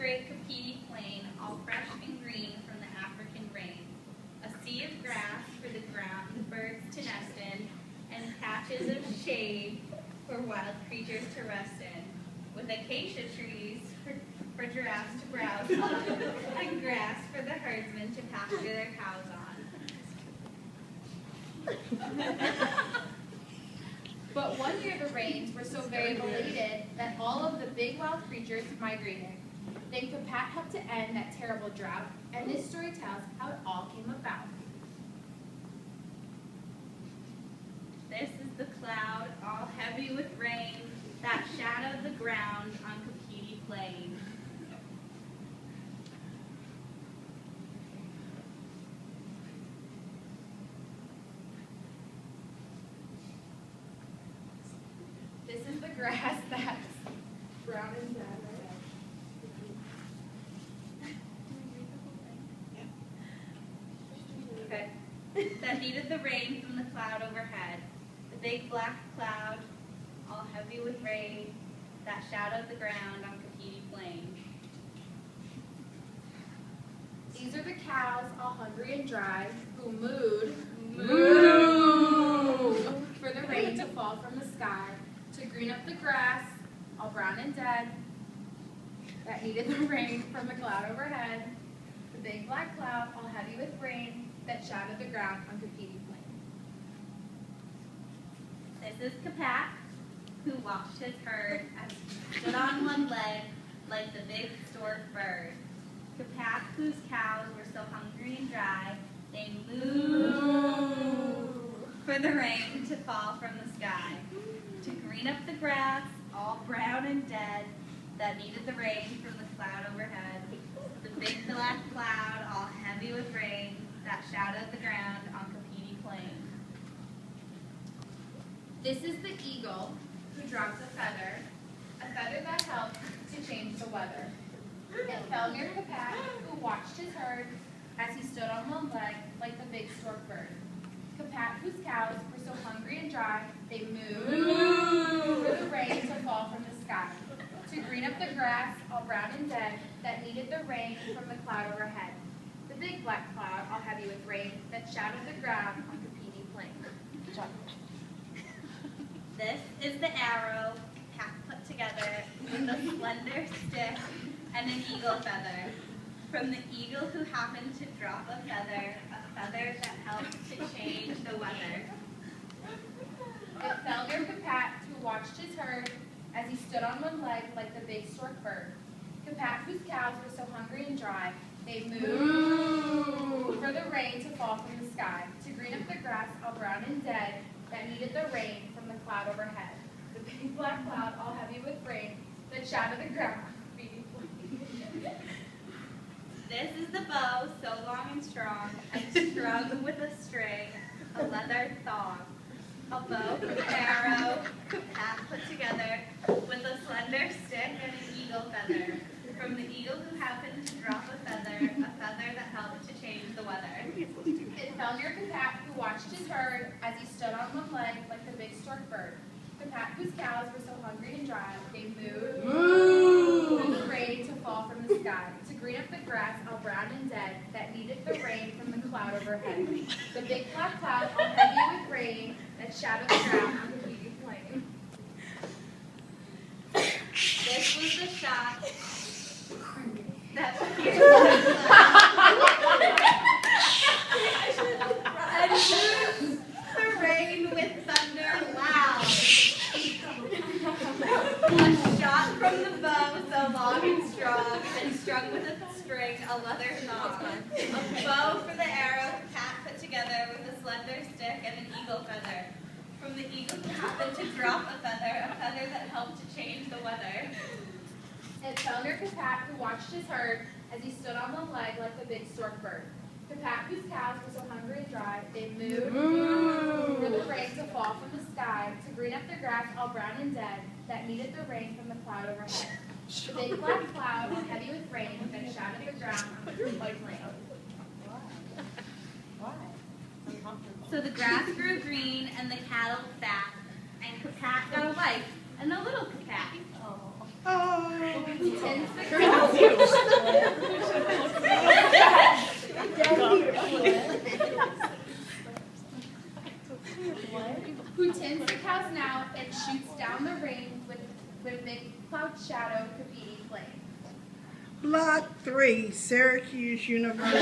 great Kapti plain, all fresh and green from the African rain. A sea of grass for the ground, the birds to nest in, and patches of shade for wild creatures to rest in. With acacia trees for giraffes to browse on, and grass for the herdsmen to pasture their cows on. But one year the rains were so very belated that all of the big wild creatures migrated. Then Kapti helped to end that terrible drought, and this story tells how it all came about. This is the cloud, all heavy with rain, that shadowed the ground on Kapti plain. This is the grass that's brown and dead, right? Okay. That needed the rain from the cloud overhead. The big black cloud, all heavy with rain, that shadowed the ground on Kapti plain. These are the cows, all hungry and dry, who mooed for the rain to fall from the sky, to green up the grass, all brown and dead, that needed the rain from the cloud overhead. The big black cloud, all heavy with rain, that shadowed the ground on Kapti plain. This is Kapti, who watched his herd as he stood on one leg like the big stork bird. Kapti, whose cows were so hungry and dry, they moo for the rain to fall from the sky, to green up the grass, all brown and dead, that needed the rain from the cloud overhead. The big black cloud, all heavy with rain, that shadowed the ground on Kapti plain. This is the eagle who drops a feather that helped to change the weather. It fell near Kapti, who watched his herd as he stood on one leg like the big stork bird. Kapti, whose cows were so hungry and dry, they mooed for the rain to fall from the sky, to green up the grass, all brown and dead, that needed the rain from the cloud overhead. The big black cloud, all heavy with rain, that shadowed the ground on Kapti plain. This is the arrow Kapti put together with a slender stick and an eagle feather. From the eagle who happened to drop a feather that helped to change the weather. It fell near Kapti, who watched his herd as he stood on one leg like the big stork bird. Kapti, whose cows were so hungry and dry, they moved for the rain to fall from the sky, to green up the grass, all brown and dead, that needed the rain from the cloud overhead. The big black cloud, all heavy with rain, that shadowed the ground. This is the bow, so long and strong, and strung with a string, a leather thong. A bow for the arrow, Kapti put together with a slender stick and an eagle feather. From the eagle who happened to drop a feather that helped to change the weather. It fell near Kapti, who watched his herd as he stood on one leg like the big stork bird. Kapti, whose cows were so hungry and dry, they mooed for the rain to fall from the sky, to green up the grass, all brown and dead, that needed the rain from the cloud overhead. The big black cloud, all heavy with rain, that shadowed the ground on Kapti plain. This was the shot that and the rain with thunder loud. A shot from the bow, so long and strong, and strung with a string, a leather thong. A bow for the arrow, Kapti put together with a slender stick and an eagle feather. From the eagle who happened to drop a feather that helped to change the weather. It fell near Kapti, who watched his herd as he stood on one leg like the big stork bird. Kapti, whose cows were so hungry and dry, they mooed for the rain to fall from the sky, to green up the grass, all brown and dead, that needed the rain from the cloud overhead. The big black cloud, heavy with rain, that shadowed the ground on the plain. So the grass grew green and the cattle fat, and Kapti got a wife and a little Kapti. Who tends the cows? Who tends the cows now and shoots down the rain with a big cloud shadow Kapti flame? Lot 3, Syracuse University.